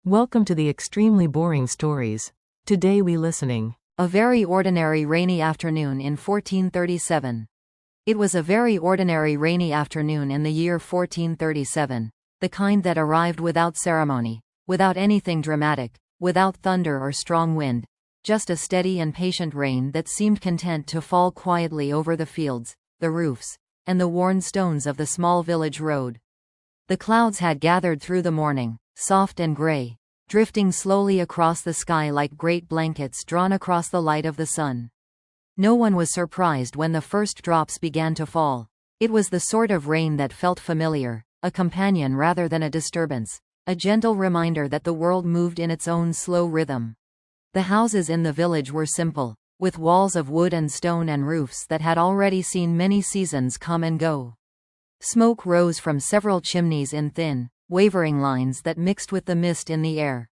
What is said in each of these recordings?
Welcome to the Extremely Boring Stories. Today we listening. A very ordinary rainy afternoon in 1437. It was a very ordinary rainy afternoon in the year 1437, the kind that arrived without ceremony, without anything dramatic, without thunder or strong wind, just a steady and patient rain that seemed content to fall quietly over the fields, the roofs, and the worn stones of the small village road. The clouds had gathered through the morning, soft and gray, drifting slowly across the sky like great blankets drawn across the light of the sun. No one was surprised when the first drops began to fall. It was the sort of rain that felt familiar, a companion rather than a disturbance, a gentle reminder that the world moved in its own slow rhythm. The houses in the village were simple, with walls of wood and stone and roofs that had already seen many seasons come and go. Smoke rose from several chimneys in thin, wavering lines that mixed with the mist in the air.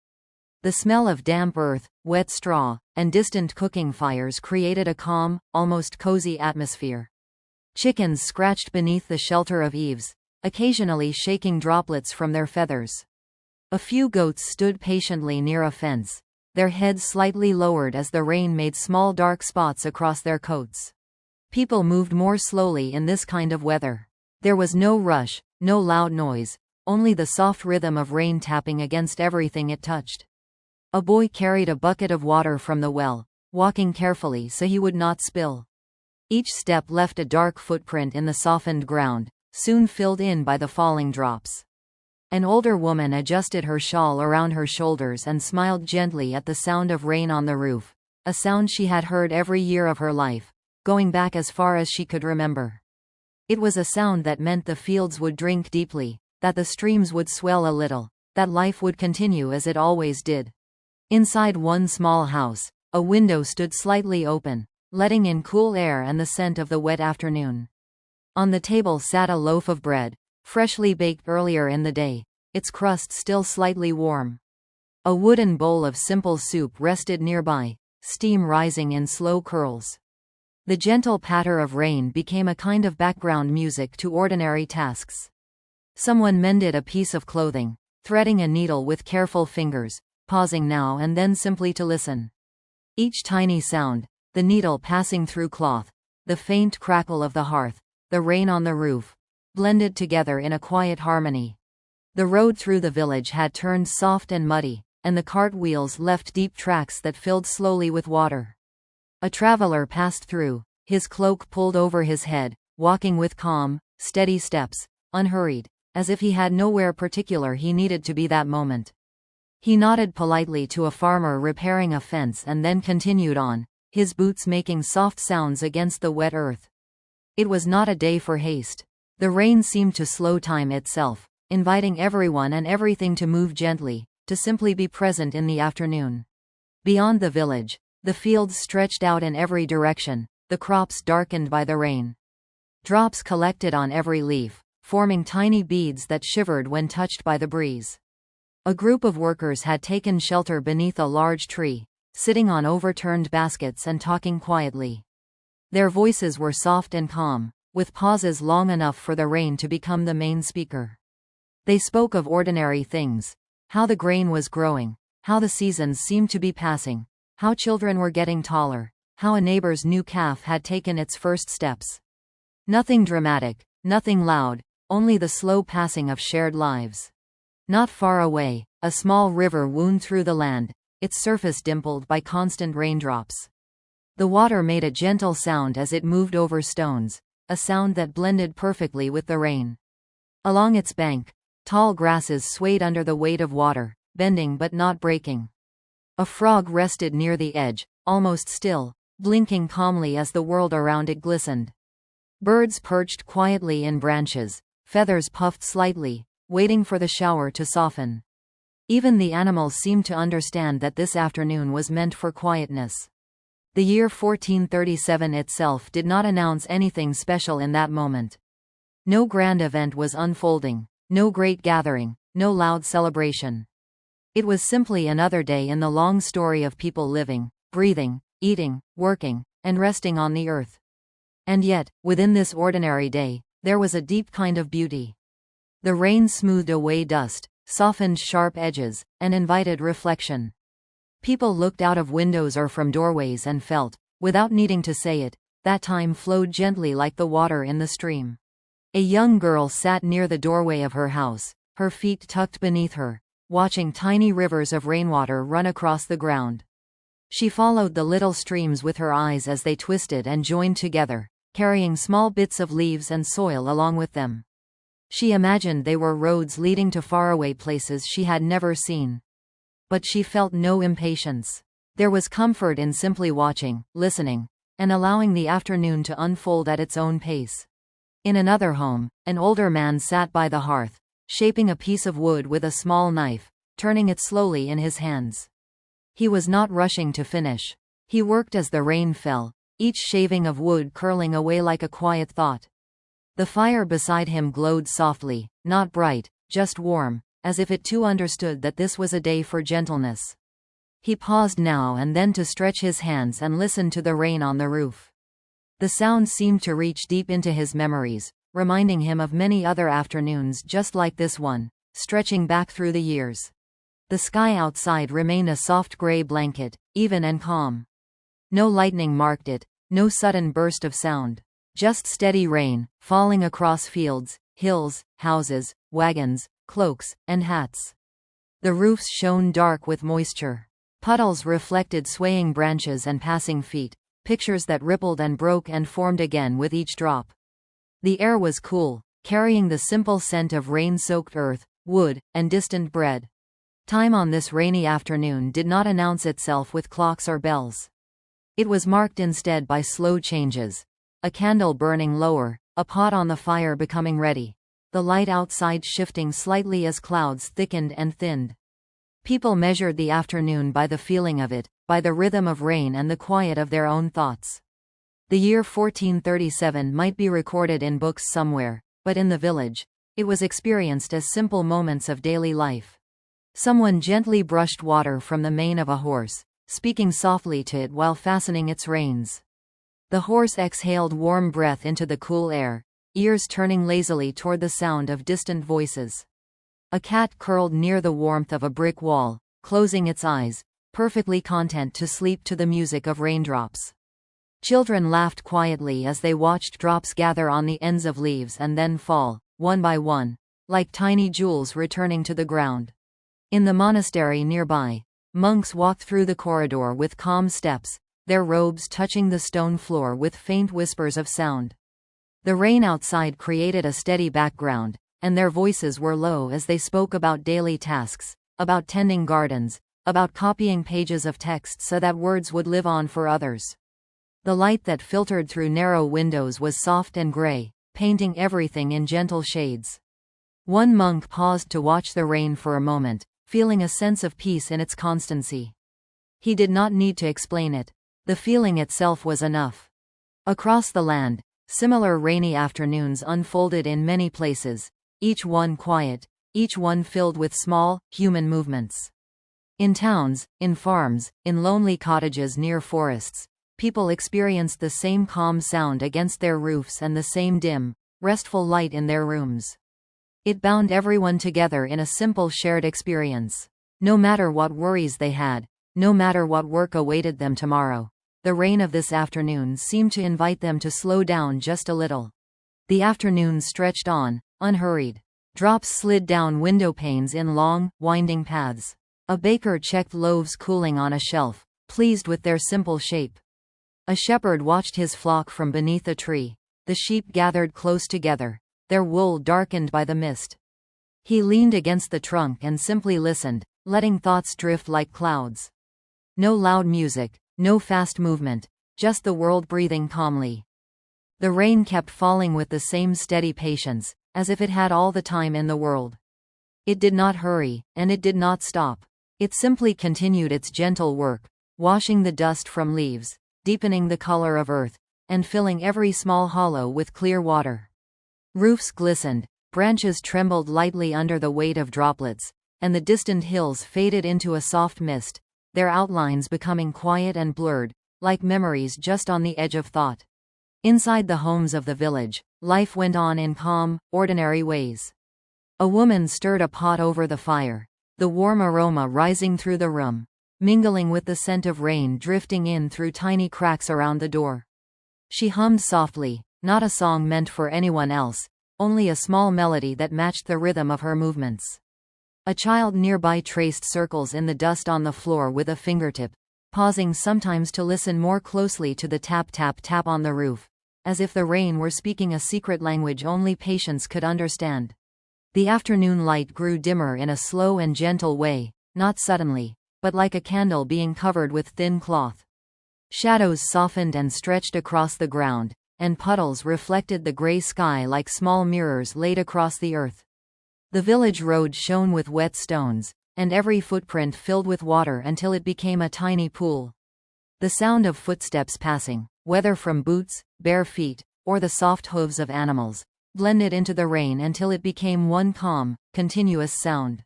The smell of damp earth, wet straw, and distant cooking fires created a calm, almost cozy atmosphere. Chickens scratched beneath the shelter of eaves, occasionally shaking droplets from their feathers. A few goats stood patiently near a fence, their heads slightly lowered as the rain made small dark spots across their coats. People moved more slowly in this kind of weather. There was no rush, no loud noise, only the soft rhythm of rain tapping against everything it touched. A boy carried a bucket of water from the well, walking carefully so he would not spill. Each step left a dark footprint in the softened ground, soon filled in by the falling drops. An older woman adjusted her shawl around her shoulders and smiled gently at the sound of rain on the roof, a sound she had heard every year of her life, going back as far as she could remember. It was a sound that meant the fields would drink deeply, that the streams would swell a little, that life would continue as it always did. Inside one small house, a window stood slightly open, letting in cool air and the scent of the wet afternoon. On the table sat a loaf of bread, freshly baked earlier in the day, its crust still slightly warm. A wooden bowl of simple soup rested nearby, steam rising in slow curls. The gentle patter of rain became a kind of background music to ordinary tasks. Someone mended a piece of clothing, threading a needle with careful fingers, pausing now and then simply to listen. Each tiny sound, the needle passing through cloth, the faint crackle of the hearth, the rain on the roof, blended together in a quiet harmony. The road through the village had turned soft and muddy, and the cart wheels left deep tracks that filled slowly with water. A traveler passed through, his cloak pulled over his head, walking with calm, steady steps, unhurried, as if he had nowhere particular he needed to be that moment. He nodded politely to a farmer repairing a fence and then continued on, his boots making soft sounds against the wet earth. It was not a day for haste. The rain seemed to slow time itself, inviting everyone and everything to move gently, to simply be present in the afternoon. Beyond the village, the fields stretched out in every direction, the crops darkened by the rain. Drops collected on every leaf, forming tiny beads that shivered when touched by the breeze. A group of workers had taken shelter beneath a large tree, sitting on overturned baskets and talking quietly. Their voices were soft and calm, with pauses long enough for the rain to become the main speaker. They spoke of ordinary things, how the grain was growing, how the seasons seemed to be passing, how children were getting taller, how a neighbor's new calf had taken its first steps. Nothing dramatic, nothing loud, only the slow passing of shared lives. Not far away, a small river wound through the land, its surface dimpled by constant raindrops. The water made a gentle sound as it moved over stones, a sound that blended perfectly with the rain. Along its bank, tall grasses swayed under the weight of water, bending but not breaking. A frog rested near the edge, almost still, blinking calmly as the world around it glistened. Birds perched quietly in branches, feathers puffed slightly, waiting for the shower to soften. Even the animals seemed to understand that this afternoon was meant for quietness. The year 1437 itself did not announce anything special in that moment. No grand event was unfolding, no great gathering, no loud celebration. It was simply another day in the long story of people living, breathing, eating, working, and resting on the earth. And yet, within this ordinary day, there was a deep kind of beauty. The rain smoothed away dust, softened sharp edges, and invited reflection. People looked out of windows or from doorways and felt, without needing to say it, that time flowed gently like the water in the stream. A young girl sat near the doorway of her house, her feet tucked beneath her, watching tiny rivers of rainwater run across the ground. She followed the little streams with her eyes as they twisted and joined together, carrying small bits of leaves and soil along with them. She imagined they were roads leading to faraway places she had never seen. But she felt no impatience. There was comfort in simply watching, listening, and allowing the afternoon to unfold at its own pace. In another home, an older man sat by the hearth, shaping a piece of wood with a small knife, turning it slowly in his hands. He was not rushing to finish. He worked as the rain fell, each shaving of wood curling away like a quiet thought. The fire beside him glowed softly, not bright, just warm, as if it too understood that this was a day for gentleness. He paused now and then to stretch his hands and listen to the rain on the roof. The sound seemed to reach deep into his memories, reminding him of many other afternoons just like this one, stretching back through the years. The sky outside remained a soft gray blanket, even and calm. No lightning marked it, no sudden burst of sound. Just steady rain, falling across fields, hills, houses, wagons, cloaks, and hats. The roofs shone dark with moisture. Puddles reflected swaying branches and passing feet, pictures that rippled and broke and formed again with each drop. The air was cool, carrying the simple scent of rain-soaked earth, wood, and distant bread. Time on this rainy afternoon did not announce itself with clocks or bells. It was marked instead by slow changes. A candle burning lower, a pot on the fire becoming ready, the light outside shifting slightly as clouds thickened and thinned. People measured the afternoon by the feeling of it, by the rhythm of rain and the quiet of their own thoughts. The year 1437 might be recorded in books somewhere, but in the village, it was experienced as simple moments of daily life. Someone gently brushed water from the mane of a horse, speaking softly to it while fastening its reins. The horse exhaled warm breath into the cool air, ears turning lazily toward the sound of distant voices. A cat curled near the warmth of a brick wall, closing its eyes, perfectly content to sleep to the music of raindrops. Children laughed quietly as they watched drops gather on the ends of leaves and then fall, one by one, like tiny jewels returning to the ground. In the monastery nearby, monks walked through the corridor with calm steps, their robes touching the stone floor with faint whispers of sound. The rain outside created a steady background, and their voices were low as they spoke about daily tasks, about tending gardens, about copying pages of text so that words would live on for others. The light that filtered through narrow windows was soft and gray, painting everything in gentle shades. One monk paused to watch the rain for a moment, feeling a sense of peace in its constancy. He did not need to explain it. The feeling itself was enough. Across the land, similar rainy afternoons unfolded in many places, each one quiet, each one filled with small, human movements. In towns, in farms, in lonely cottages near forests, people experienced the same calm sound against their roofs and the same dim, restful light in their rooms. It bound everyone together in a simple shared experience. No matter what worries they had, no matter what work awaited them tomorrow, the rain of this afternoon seemed to invite them to slow down just a little. The afternoon stretched on, unhurried. Drops slid down window panes in long, winding paths. A baker checked loaves cooling on a shelf, pleased with their simple shape. A shepherd watched his flock from beneath a tree. The sheep gathered close together, their wool darkened by the mist. He leaned against the trunk and simply listened, letting thoughts drift like clouds. No loud music, no fast movement, just the world breathing calmly. The rain kept falling with the same steady patience, as if it had all the time in the world. It did not hurry, and it did not stop. It simply continued its gentle work, washing the dust from leaves, deepening the color of earth, and filling every small hollow with clear water. Roofs glistened, branches trembled lightly under the weight of droplets, and the distant hills faded into a soft mist, their outlines becoming quiet and blurred, like memories just on the edge of thought. Inside the homes of the village, life went on in calm, ordinary ways. A woman stirred a pot over the fire, the warm aroma rising through the room, mingling with the scent of rain drifting in through tiny cracks around the door. She hummed softly, not a song meant for anyone else, only a small melody that matched the rhythm of her movements. A child nearby traced circles in the dust on the floor with a fingertip, pausing sometimes to listen more closely to the tap tap tap on the roof, as if the rain were speaking a secret language only patience could understand. The afternoon light grew dimmer in a slow and gentle way, not suddenly, but like a candle being covered with thin cloth. Shadows softened and stretched across the ground, and puddles reflected the gray sky like small mirrors laid across the earth. The village road shone with wet stones, and every footprint filled with water until it became a tiny pool. The sound of footsteps passing, whether from boots, bare feet, or the soft hooves of animals, blended into the rain until it became one calm, continuous sound.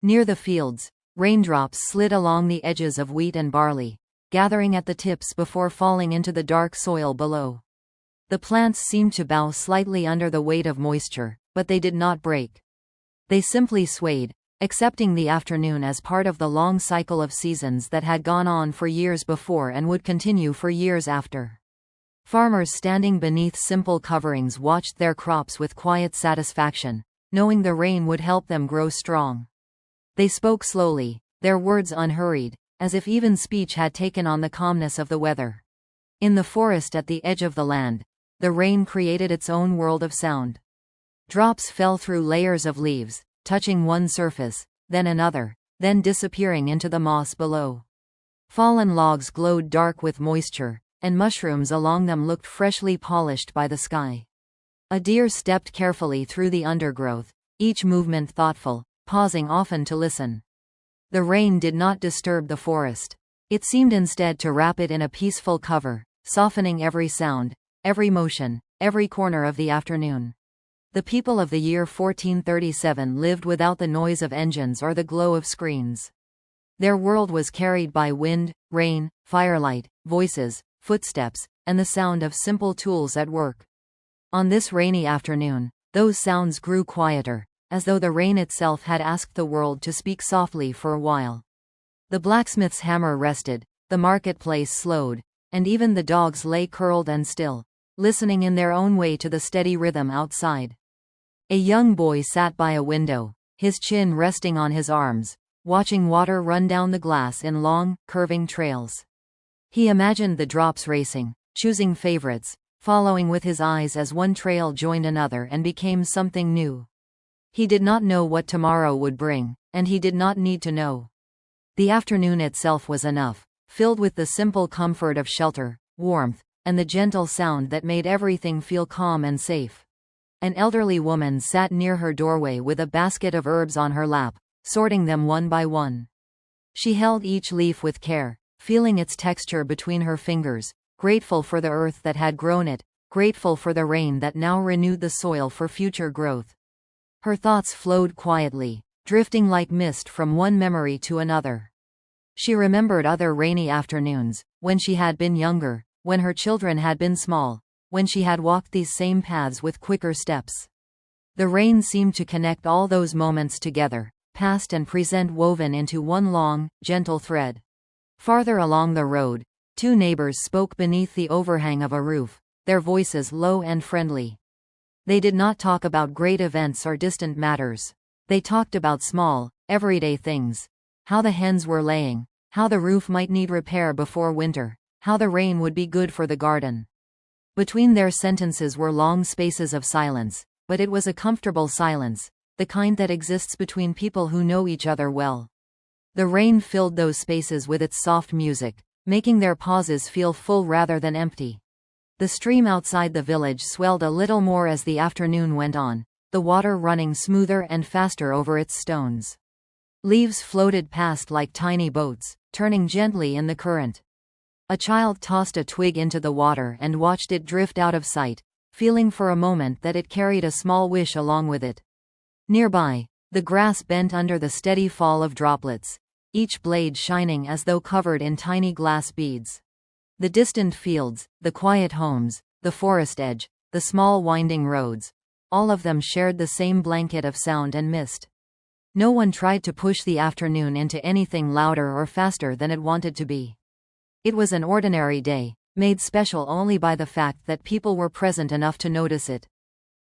Near the fields, raindrops slid along the edges of wheat and barley, gathering at the tips before falling into the dark soil below. The plants seemed to bow slightly under the weight of moisture, but they did not break. They simply swayed, accepting the afternoon as part of the long cycle of seasons that had gone on for years before and would continue for years after. Farmers standing beneath simple coverings watched their crops with quiet satisfaction, knowing the rain would help them grow strong. They spoke slowly, their words unhurried, as if even speech had taken on the calmness of the weather. In the forest at the edge of the land, the rain created its own world of sound. Drops fell through layers of leaves, touching one surface, then another, then disappearing into the moss below. Fallen logs glowed dark with moisture, and mushrooms along them looked freshly polished by the sky. A deer stepped carefully through the undergrowth, each movement thoughtful, pausing often to listen. The rain did not disturb the forest. It seemed instead to wrap it in a peaceful cover, softening every sound, every motion, every corner of the afternoon. The people of the year 1437 lived without the noise of engines or the glow of screens. Their world was carried by wind, rain, firelight, voices, footsteps, and the sound of simple tools at work. On this rainy afternoon, those sounds grew quieter, as though the rain itself had asked the world to speak softly for a while. The blacksmith's hammer rested, the marketplace slowed, and even the dogs lay curled and still, listening in their own way to the steady rhythm outside. A young boy sat by a window, his chin resting on his arms, watching water run down the glass in long, curving trails. He imagined the drops racing, choosing favorites, following with his eyes as one trail joined another and became something new. He did not know what tomorrow would bring, and he did not need to know. The afternoon itself was enough, filled with the simple comfort of shelter, warmth, and the gentle sound that made everything feel calm and safe. An elderly woman sat near her doorway with a basket of herbs on her lap, sorting them one by one. She held each leaf with care, feeling its texture between her fingers, grateful for the earth that had grown it, grateful for the rain that now renewed the soil for future growth. Her thoughts flowed quietly, drifting like mist from one memory to another. She remembered other rainy afternoons, when she had been younger, when her children had been small, when she had walked these same paths with quicker steps. The rain seemed to connect all those moments together, past and present woven into one long, gentle thread. Farther along the road, two neighbors spoke beneath the overhang of a roof, their voices low and friendly. They did not talk about great events or distant matters. They talked about small, everyday things. How the hens were laying, how the roof might need repair before winter, how the rain would be good for the garden. Between their sentences were long spaces of silence, but it was a comfortable silence, the kind that exists between people who know each other well. The rain filled those spaces with its soft music, making their pauses feel full rather than empty. The stream outside the village swelled a little more as the afternoon went on, the water running smoother and faster over its stones. Leaves floated past like tiny boats, turning gently in the current. A child tossed a twig into the water and watched it drift out of sight, feeling for a moment that it carried a small wish along with it. Nearby, the grass bent under the steady fall of droplets, each blade shining as though covered in tiny glass beads. The distant fields, the quiet homes, the forest edge, the small winding roads, all of them shared the same blanket of sound and mist. No one tried to push the afternoon into anything louder or faster than it wanted to be. It was an ordinary day, made special only by the fact that people were present enough to notice it.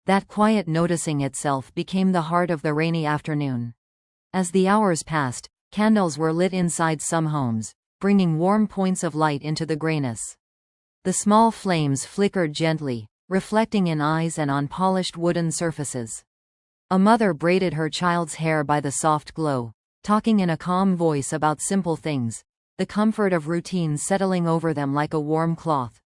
That quiet noticing itself became the heart of the rainy afternoon. As the hours passed, candles were lit inside some homes, bringing warm points of light into the grayness. The small flames flickered gently, reflecting in eyes and on polished wooden surfaces. A mother braided her child's hair by the soft glow, talking in a calm voice about simple things, the comfort of routine settling over them like a warm cloth.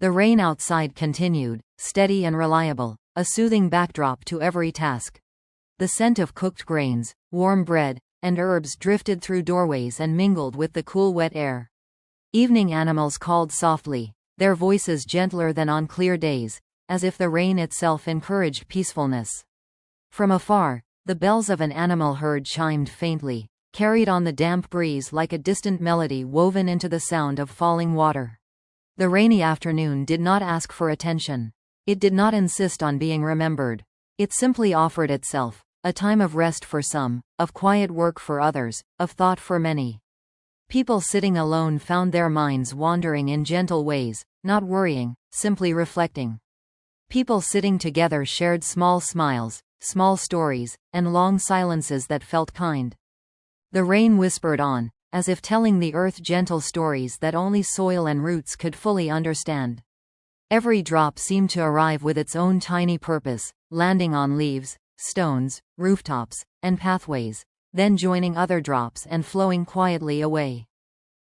The rain outside continued, steady and reliable, a soothing backdrop to every task. The scent of cooked grains, warm bread, and herbs drifted through doorways and mingled with the cool wet air. Evening animals called softly, their voices gentler than on clear days, as if the rain itself encouraged peacefulness. From afar, the bells of an animal herd chimed faintly, carried on the damp breeze like a distant melody woven into the sound of falling water. The rainy afternoon did not ask for attention. It did not insist on being remembered. It simply offered itself, a time of rest for some, of quiet work for others, of thought for many. People sitting alone found their minds wandering in gentle ways, not worrying, simply reflecting. People sitting together shared small smiles, small stories, and long silences that felt kind. The rain whispered on, as if telling the earth gentle stories that only soil and roots could fully understand. Every drop seemed to arrive with its own tiny purpose, landing on leaves, stones, rooftops, and pathways, then joining other drops and flowing quietly away.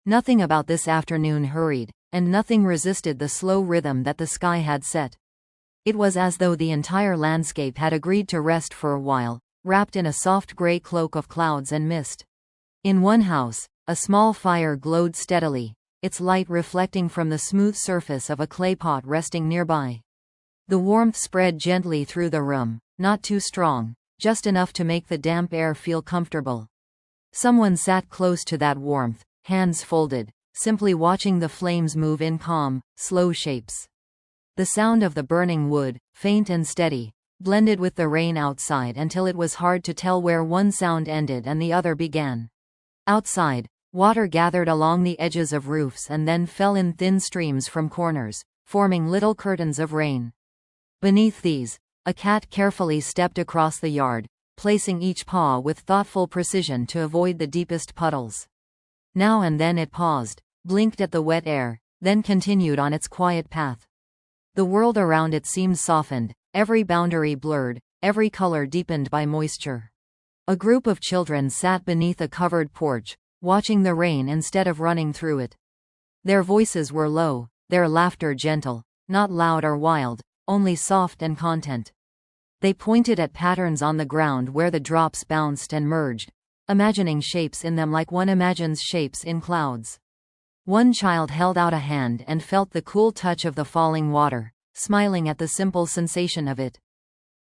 Nothing about this afternoon hurried, and nothing resisted the slow rhythm that the sky had set. It was as though the entire landscape had agreed to rest for a while, wrapped in a soft gray cloak of clouds and mist. In one house, a small fire glowed steadily, its light reflecting from the smooth surface of a clay pot resting nearby. The warmth spread gently through the room, not too strong, just enough to make the damp air feel comfortable. Someone sat close to that warmth, hands folded, simply watching the flames move in calm, slow shapes. The sound of the burning wood, faint and steady, blended with the rain outside until it was hard to tell where one sound ended and the other began. Outside, water gathered along the edges of roofs and then fell in thin streams from corners, forming little curtains of rain. Beneath these, a cat carefully stepped across the yard, placing each paw with thoughtful precision to avoid the deepest puddles. Now and then it paused, blinked at the wet air, then continued on its quiet path. The world around it seemed softened, every boundary blurred, every color deepened by moisture. A group of children sat beneath a covered porch, watching the rain instead of running through it. Their voices were low, their laughter gentle, not loud or wild, only soft and content. They pointed at patterns on the ground where the drops bounced and merged, imagining shapes in them like one imagines shapes in clouds. One child held out a hand and felt the cool touch of the falling water, smiling at the simple sensation of it.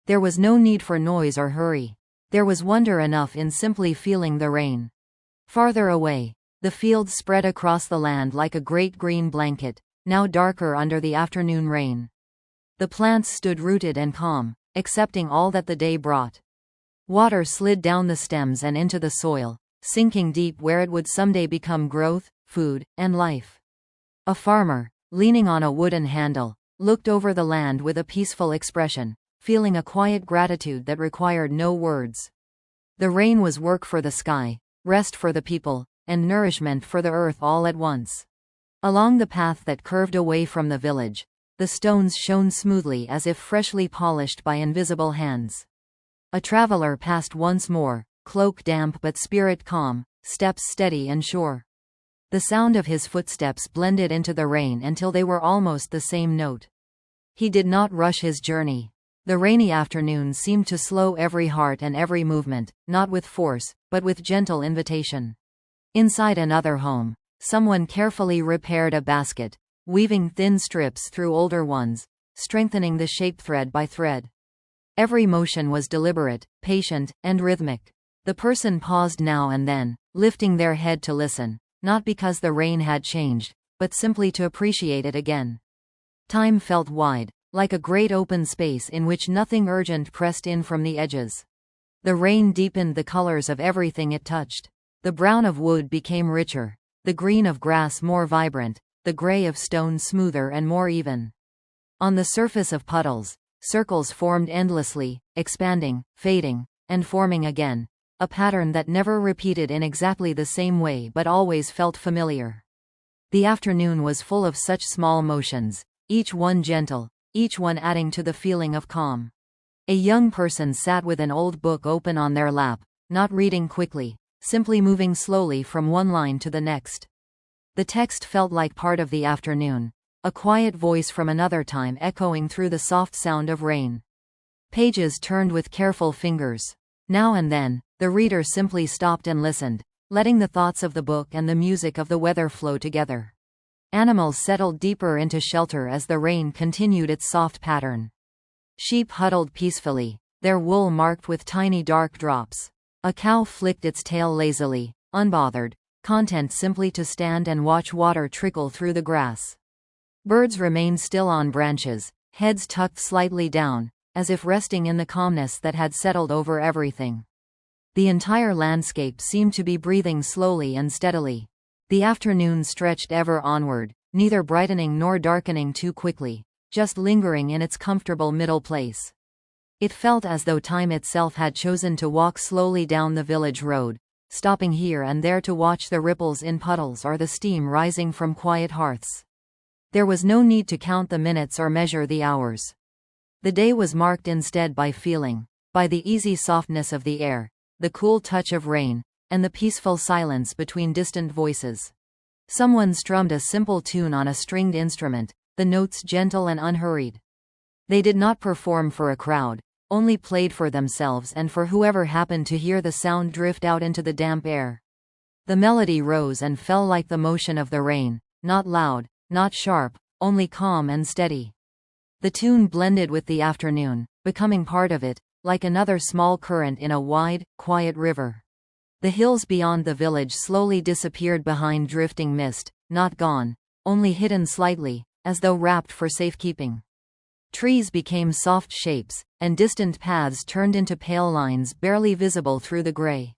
There was no need for noise or hurry. There was wonder enough in simply feeling the rain. Farther away, the fields spread across the land like a great green blanket, now darker under the afternoon rain. The plants stood rooted and calm, accepting all that the day brought. Water slid down the stems and into the soil, sinking deep where it would someday become growth, food, and life. A farmer, leaning on a wooden handle, looked over the land with a peaceful expression, feeling a quiet gratitude that required no words. The rain was work for the sky, rest for the people, and nourishment for the earth all at once. Along the path that curved away from the village, the stones shone smoothly as if freshly polished by invisible hands. A traveler passed once more, cloak damp but spirit calm, steps steady and sure. The sound of his footsteps blended into the rain until they were almost the same note. He did not rush his journey. The rainy afternoon seemed to slow every heart and every movement, not with force, but with gentle invitation. Inside another home, someone carefully repaired a basket, weaving thin strips through older ones, strengthening the shape thread by thread. Every motion was deliberate, patient, and rhythmic. The person paused now and then, lifting their head to listen, not because the rain had changed, but simply to appreciate it again. Time felt wide, like a great open space in which nothing urgent pressed in from the edges. The rain deepened the colors of everything it touched. The brown of wood became richer, the green of grass more vibrant, the gray of stone smoother and more even. On the surface of puddles, circles formed endlessly, expanding, fading, and forming again, a pattern that never repeated in exactly the same way but always felt familiar. The afternoon was full of such small motions, each one gentle, each one adding to the feeling of calm. A young person sat with an old book open on their lap, not reading quickly, simply moving slowly from one line to the next. The text felt like part of the afternoon, a quiet voice from another time echoing through the soft sound of rain. Pages turned with careful fingers. Now and then, the reader simply stopped and listened, letting the thoughts of the book and the music of the weather flow together. Animals settled deeper into shelter as the rain continued its soft pattern. Sheep huddled peacefully, their wool marked with tiny dark drops. A cow flicked its tail lazily, unbothered, content simply to stand and watch water trickle through the grass. Birds remained still on branches, heads tucked slightly down, as if resting in the calmness that had settled over everything. The entire landscape seemed to be breathing slowly and steadily. The afternoon stretched ever onward, neither brightening nor darkening too quickly, just lingering in its comfortable middle place. It felt as though time itself had chosen to walk slowly down the village road, stopping here and there to watch the ripples in puddles or the steam rising from quiet hearths. There was no need to count the minutes or measure the hours. The day was marked instead by feeling, by the easy softness of the air, the cool touch of rain, and the peaceful silence between distant voices. Someone strummed a simple tune on a stringed instrument, the notes gentle and unhurried. They did not perform for a crowd, only played for themselves and for whoever happened to hear the sound drift out into the damp air. The melody rose and fell like the motion of the rain, not loud, not sharp, only calm and steady. The tune blended with the afternoon, becoming part of it, like another small current in a wide, quiet river. The hills beyond the village slowly disappeared behind drifting mist, not gone, only hidden slightly, as though wrapped for safekeeping. Trees became soft shapes, and distant paths turned into pale lines barely visible through the gray.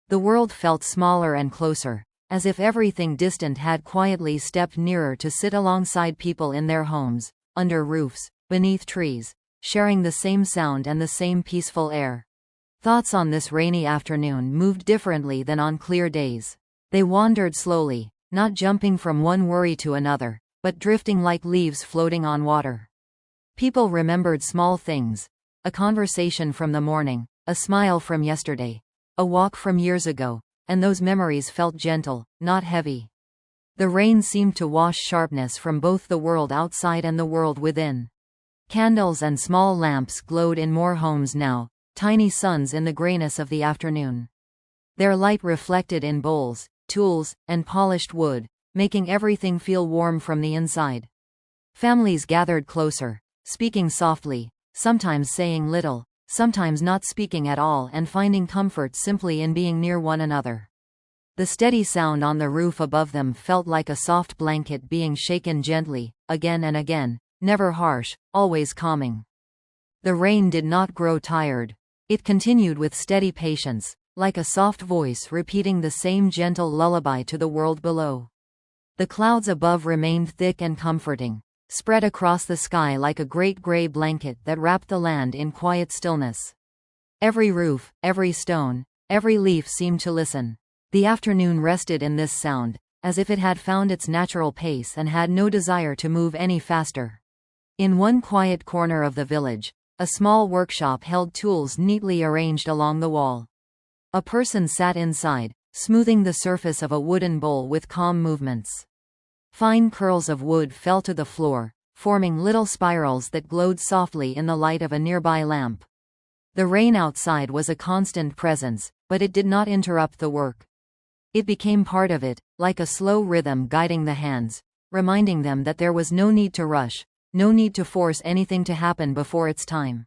The world felt smaller and closer, as if everything distant had quietly stepped nearer to sit alongside people in their homes, under roofs, beneath trees, sharing the same sound and the same peaceful air. Thoughts on this rainy afternoon moved differently than on clear days. They wandered slowly, not jumping from one worry to another, but drifting like leaves floating on water. People remembered small things, a conversation from the morning, a smile from yesterday, a walk from years ago, and those memories felt gentle, not heavy. The rain seemed to wash sharpness from both the world outside and the world within. Candles and small lamps glowed in more homes now, tiny suns in the grayness of the afternoon. Their light reflected in bowls, tools, and polished wood, making everything feel warm from the inside. Families gathered closer, speaking softly, sometimes saying little, sometimes not speaking at all, and finding comfort simply in being near one another. The steady sound on the roof above them felt like a soft blanket being shaken gently, again and again, never harsh, always calming. The rain did not grow tired. It continued with steady patience, like a soft voice repeating the same gentle lullaby to the world below. The clouds above remained thick and comforting, spread across the sky like a great gray blanket that wrapped the land in quiet stillness. Every roof, every stone, every leaf seemed to listen. The afternoon rested in this sound, as if it had found its natural pace and had no desire to move any faster. In one quiet corner of the village, a small workshop held tools neatly arranged along the wall. A person sat inside, smoothing the surface of a wooden bowl with calm movements. Fine curls of wood fell to the floor, forming little spirals that glowed softly in the light of a nearby lamp. The rain outside was a constant presence, but it did not interrupt the work. It became part of it, like a slow rhythm guiding the hands, reminding them that there was no need to rush, no need to force anything to happen before its time.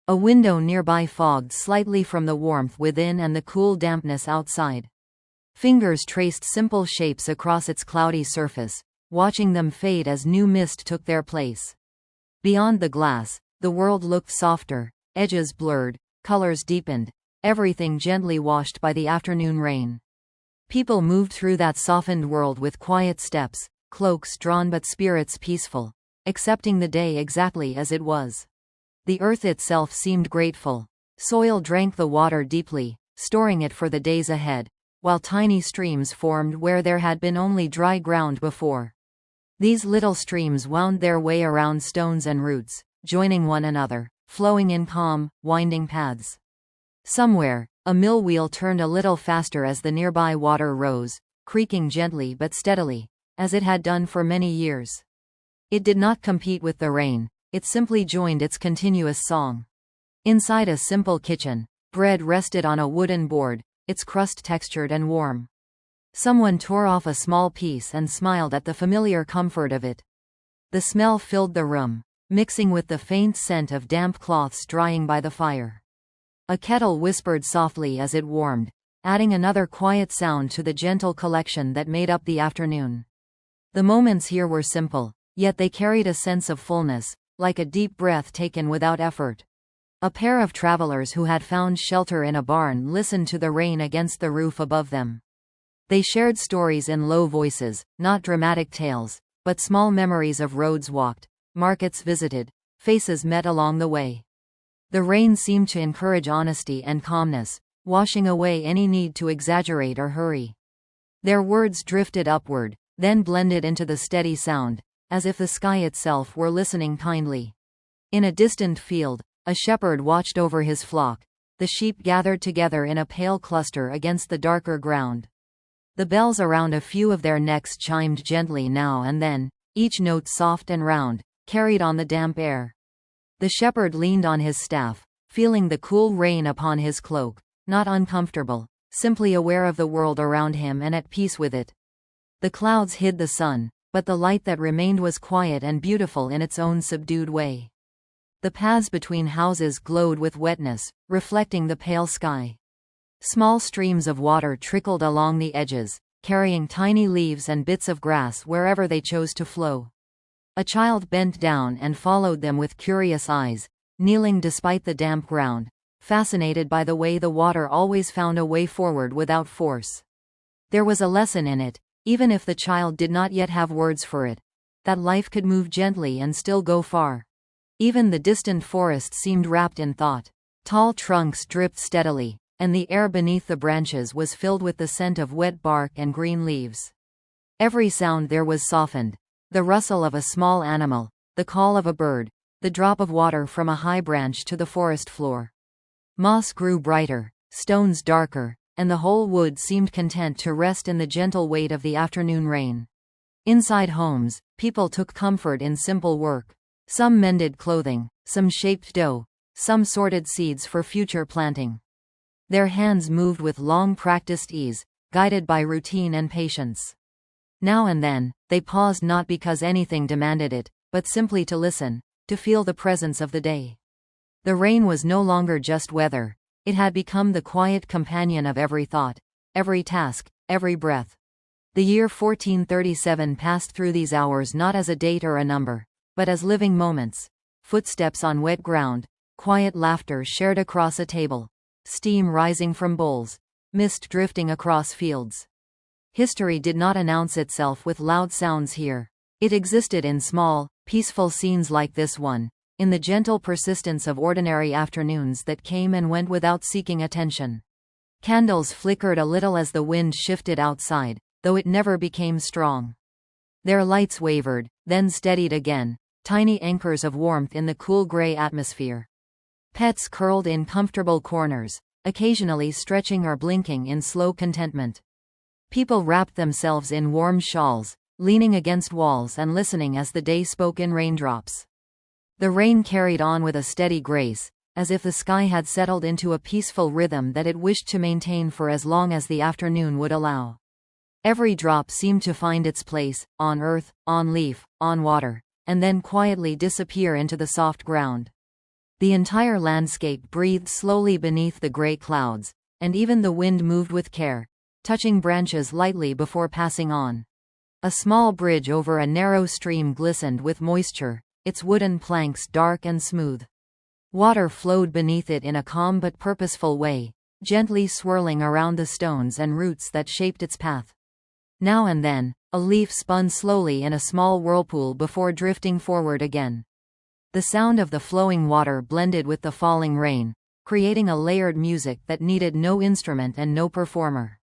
A window nearby fogged slightly from the warmth within and the cool dampness outside. Fingers traced simple shapes across its cloudy surface, watching them fade as new mist took their place. Beyond the glass, the world looked softer, edges blurred, colors deepened, everything gently washed by the afternoon rain. People moved through that softened world with quiet steps, cloaks drawn but spirits peaceful, accepting the day exactly as it was. The earth itself seemed grateful. Soil drank the water deeply, storing it for the days ahead, while tiny streams formed where there had been only dry ground before. These little streams wound their way around stones and roots, joining one another, flowing in calm, winding paths. Somewhere, a mill wheel turned a little faster as the nearby water rose, creaking gently but steadily, as it had done for many years. It did not compete with the rain, it simply joined its continuous song. Inside a simple kitchen, bread rested on a wooden board, its crust textured and warm. Someone tore off a small piece and smiled at the familiar comfort of it. The smell filled the room, mixing with the faint scent of damp cloths drying by the fire. A kettle whispered softly as it warmed, adding another quiet sound to the gentle collection that made up the afternoon. The moments here were simple, yet they carried a sense of fullness, like a deep breath taken without effort. A pair of travelers who had found shelter in a barn listened to the rain against the roof above them. They shared stories in low voices, not dramatic tales, but small memories of roads walked, markets visited, faces met along the way. The rain seemed to encourage honesty and calmness, washing away any need to exaggerate or hurry. Their words drifted upward, then blended into the steady sound, as if the sky itself were listening kindly. In a distant field, a shepherd watched over his flock, the sheep gathered together in a pale cluster against the darker ground. The bells around a few of their necks chimed gently now and then, each note soft and round, carried on the damp air. The shepherd leaned on his staff, feeling the cool rain upon his cloak, not uncomfortable, simply aware of the world around him and at peace with it. The clouds hid the sun, but the light that remained was quiet and beautiful in its own subdued way. The paths between houses glowed with wetness, reflecting the pale sky. Small streams of water trickled along the edges, carrying tiny leaves and bits of grass wherever they chose to flow. A child bent down and followed them with curious eyes, kneeling despite the damp ground, fascinated by the way the water always found a way forward without force. There was a lesson in it, even if the child did not yet have words for it, that life could move gently and still go far. Even the distant forest seemed wrapped in thought. Tall trunks dripped steadily, and the air beneath the branches was filled with the scent of wet bark and green leaves. Every sound there was softened. The rustle of a small animal, the call of a bird, the drop of water from a high branch to the forest floor. Moss grew brighter, stones darker, and the whole wood seemed content to rest in the gentle weight of the afternoon rain. Inside homes, people took comfort in simple work. Some mended clothing, some shaped dough, some sorted seeds for future planting. Their hands moved with long practiced ease, guided by routine and patience. Now and then, they paused not because anything demanded it, but simply to listen, to feel the presence of the day. The rain was no longer just weather, it had become the quiet companion of every thought, every task, every breath. The year 1437 passed through these hours not as a date or a number, but as living moments. Footsteps on wet ground, quiet laughter shared across a table, steam rising from bowls, mist drifting across fields. History did not announce itself with loud sounds here. It existed in small, peaceful scenes like this one, in the gentle persistence of ordinary afternoons that came and went without seeking attention. Candles flickered a little as the wind shifted outside, though it never became strong. Their lights wavered, then steadied again, tiny anchors of warmth in the cool gray atmosphere. Pets curled in comfortable corners, occasionally stretching or blinking in slow contentment. People wrapped themselves in warm shawls, leaning against walls and listening as the day spoke in raindrops. The rain carried on with a steady grace, as if the sky had settled into a peaceful rhythm that it wished to maintain for as long as the afternoon would allow. Every drop seemed to find its place, on earth, on leaf, on water, and then quietly disappear into the soft ground. The entire landscape breathed slowly beneath the gray clouds, and even the wind moved with care, touching branches lightly before passing on. A small bridge over a narrow stream glistened with moisture, its wooden planks dark and smooth. Water flowed beneath it in a calm but purposeful way, gently swirling around the stones and roots that shaped its path. Now and then, a leaf spun slowly in a small whirlpool before drifting forward again. The sound of the flowing water blended with the falling rain, creating a layered music that needed no instrument and no performer.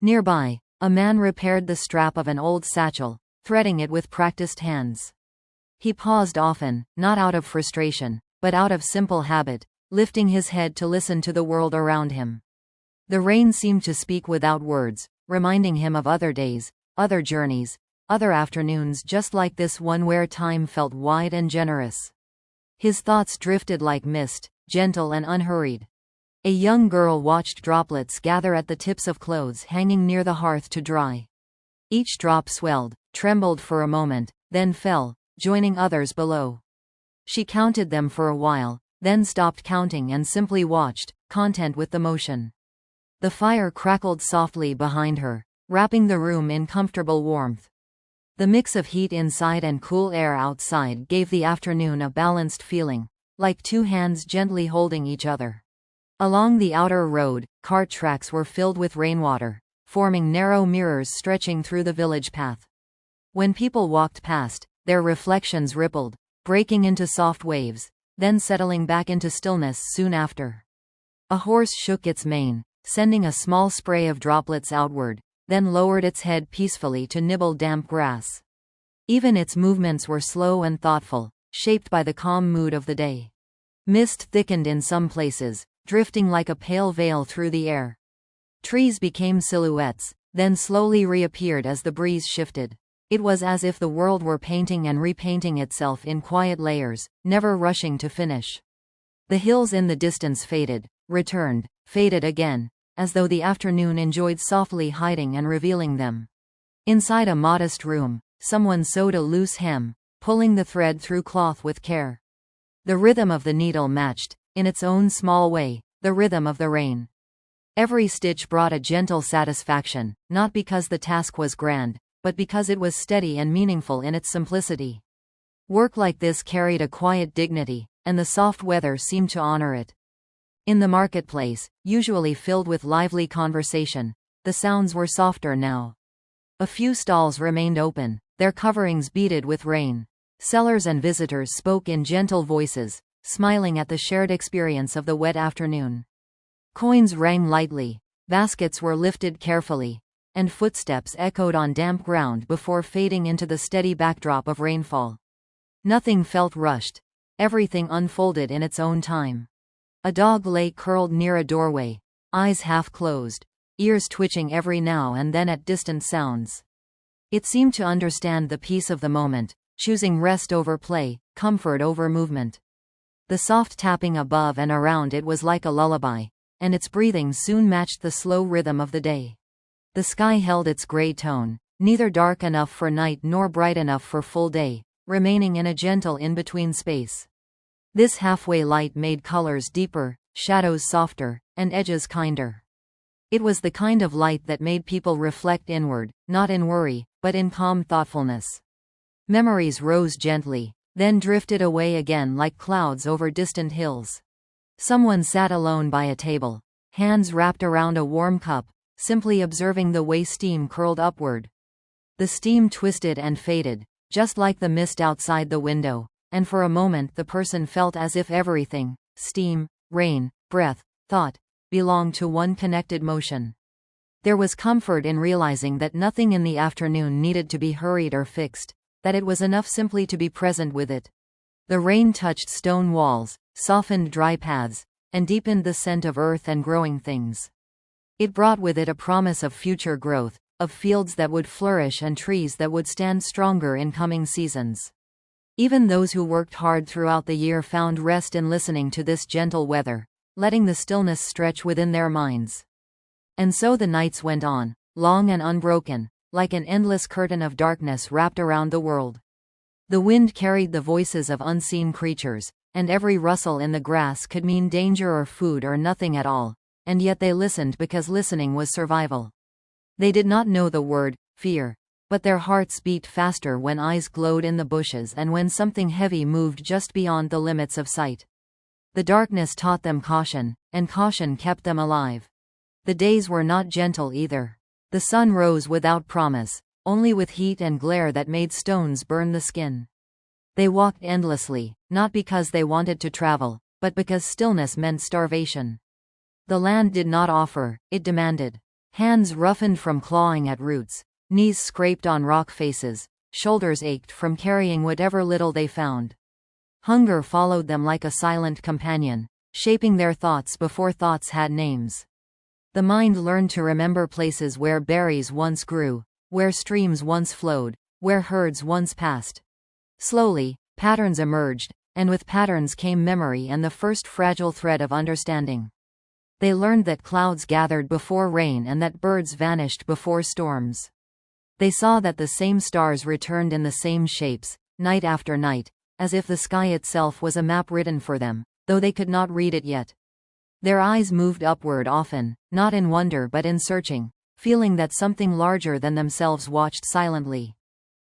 Nearby, a man repaired the strap of an old satchel, threading it with practiced hands. He paused often, not out of frustration, but out of simple habit, lifting his head to listen to the world around him. The rain seemed to speak without words, reminding him of other days, other journeys, other afternoons just like this one where time felt wide and generous. His thoughts drifted like mist, gentle and unhurried. A young girl watched droplets gather at the tips of clothes hanging near the hearth to dry. Each drop swelled, trembled for a moment, then fell, joining others below. She counted them for a while, then stopped counting and simply watched, content with the motion. The fire crackled softly behind her, wrapping the room in comfortable warmth. The mix of heat inside and cool air outside gave the afternoon a balanced feeling, like two hands gently holding each other. Along the outer road, cart tracks were filled with rainwater, forming narrow mirrors stretching through the village path. When people walked past, their reflections rippled, breaking into soft waves, then settling back into stillness soon after. A horse shook its mane, sending a small spray of droplets outward, then lowered its head peacefully to nibble damp grass. Even its movements were slow and thoughtful, shaped by the calm mood of the day. Mist thickened in some places, drifting like a pale veil through the air. Trees became silhouettes, then slowly reappeared as the breeze shifted. It was as if the world were painting and repainting itself in quiet layers, never rushing to finish. The hills in the distance faded, returned, faded again, as though the afternoon enjoyed softly hiding and revealing them. Inside a modest room, someone sewed a loose hem, pulling the thread through cloth with care. The rhythm of the needle matched, in its own small way, the rhythm of the rain. Every stitch brought a gentle satisfaction, not because the task was grand, but because it was steady and meaningful in its simplicity. Work like this carried a quiet dignity, and the soft weather seemed to honor it. In the marketplace, usually filled with lively conversation, the sounds were softer now. A few stalls remained open, their coverings beaded with rain. Sellers and visitors spoke in gentle voices, smiling at the shared experience of the wet afternoon. Coins rang lightly, baskets were lifted carefully, and footsteps echoed on damp ground before fading into the steady backdrop of rainfall. Nothing felt rushed. Everything unfolded in its own time. A dog lay curled near a doorway, eyes half closed, ears twitching every now and then at distant sounds. It seemed to understand the peace of the moment, choosing rest over play, comfort over movement. The soft tapping above and around it was like a lullaby, and its breathing soon matched the slow rhythm of the day. The sky held its gray tone, neither dark enough for night nor bright enough for full day, remaining in a gentle in-between space. This halfway light made colors deeper, shadows softer, and edges kinder. It was the kind of light that made people reflect inward, not in worry, but in calm thoughtfulness. Memories rose gently, then drifted away again like clouds over distant hills. Someone sat alone by a table, hands wrapped around a warm cup, simply observing the way steam curled upward. The steam twisted and faded, just like the mist outside the window, and for a moment the person felt as if everything, steam, rain, breath, thought, belonged to one connected motion. There was comfort in realizing that nothing in the afternoon needed to be hurried or fixed, that it was enough simply to be present with it. The rain touched stone walls, softened dry paths, and deepened the scent of earth and growing things. It brought with it a promise of future growth, of fields that would flourish and trees that would stand stronger in coming seasons. Even those who worked hard throughout the year found rest in listening to this gentle weather, letting the stillness stretch within their minds. And so the nights went on, long and unbroken, like an endless curtain of darkness wrapped around the world. The wind carried the voices of unseen creatures, and every rustle in the grass could mean danger or food or nothing at all, and yet they listened because listening was survival. They did not know the word, fear, But their hearts beat faster when eyes glowed in the bushes and when something heavy moved just beyond the limits of sight. The darkness taught them caution, and caution kept them alive. The days were not gentle either. The sun rose without promise, only with heat and glare that made stones burn the skin. They walked endlessly, not because they wanted to travel, but because stillness meant starvation. The land did not offer, it demanded. Hands roughened from clawing at roots, knees scraped on rock faces, shoulders ached from carrying whatever little they found. Hunger followed them like a silent companion, shaping their thoughts before thoughts had names. The mind learned to remember places where berries once grew, where streams once flowed, where herds once passed. Slowly, patterns emerged, and with patterns came memory and the first fragile thread of understanding. They learned that clouds gathered before rain and that birds vanished before storms. They saw that the same stars returned in the same shapes, night after night, as if the sky itself was a map written for them, though they could not read it yet. Their eyes moved upward often, not in wonder but in searching, feeling that something larger than themselves watched silently.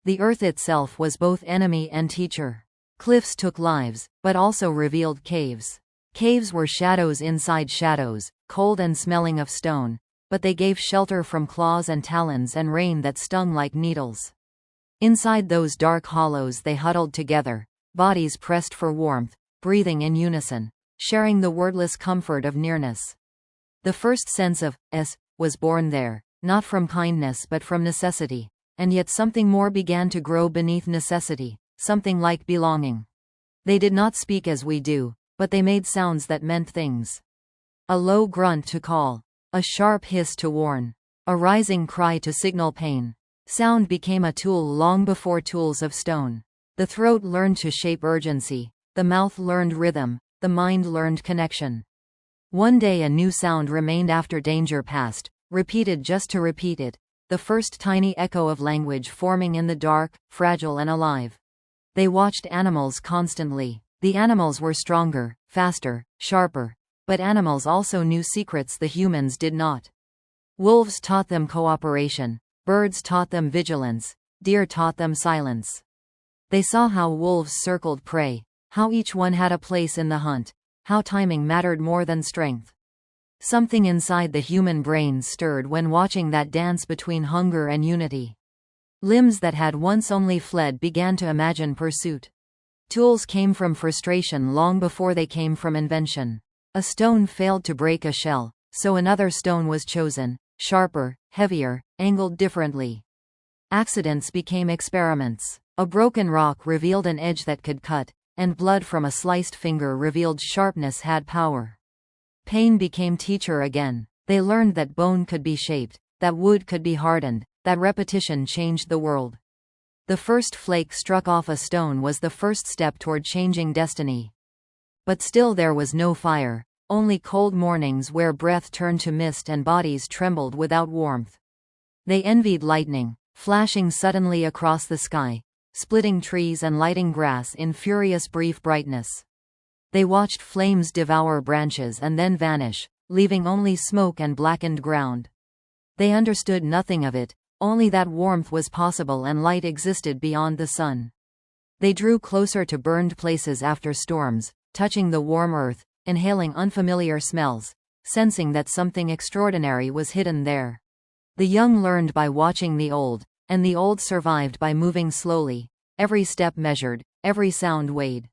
The earth itself was both enemy and teacher. Cliffs took lives, but also revealed caves. Caves were shadows inside shadows, cold and smelling of stone, but they gave shelter from claws and talons and rain that stung like needles. Inside those dark hollows they huddled together, bodies pressed for warmth, breathing in unison, sharing the wordless comfort of nearness. The first sense of s was born there, not from kindness but from necessity, and yet something more began to grow beneath necessity, something like belonging. They did not speak as we do, but they made sounds that meant things. A low grunt to call, a sharp hiss to warn, a rising cry to signal pain. Sound became a tool long before tools of stone. The throat learned to shape urgency, the mouth learned rhythm, the mind learned connection. One day a new sound remained after danger passed, repeated just to repeat it, the first tiny echo of language forming in the dark, fragile and alive. They watched animals constantly. The animals were stronger, faster, sharper, but animals also knew secrets the humans did not. Wolves taught them cooperation, birds taught them vigilance, deer taught them silence. They saw how wolves circled prey, how each one had a place in the hunt, how timing mattered more than strength. Something inside the human brain stirred when watching that dance between hunger and unity. Limbs that had once only fled began to imagine pursuit. Tools came from frustration long before they came from invention. A stone failed to break a shell, so another stone was chosen, sharper, heavier, angled differently. Accidents became experiments. A broken rock revealed an edge that could cut, and blood from a sliced finger revealed sharpness had power. Pain became teacher again. They learned that bone could be shaped, that wood could be hardened, that repetition changed the world. The first flake struck off a stone was the first step toward changing destiny. But still there was no fire, only cold mornings where breath turned to mist and bodies trembled without warmth. They envied lightning, flashing suddenly across the sky, splitting trees and lighting grass in furious brief brightness. They watched flames devour branches and then vanish, leaving only smoke and blackened ground. They understood nothing of it, only that warmth was possible and light existed beyond the sun. They drew closer to burned places after storms, touching the warm earth, inhaling unfamiliar smells, sensing that something extraordinary was hidden there. The young learned by watching the old, and the old survived by moving slowly, every step measured, every sound weighed.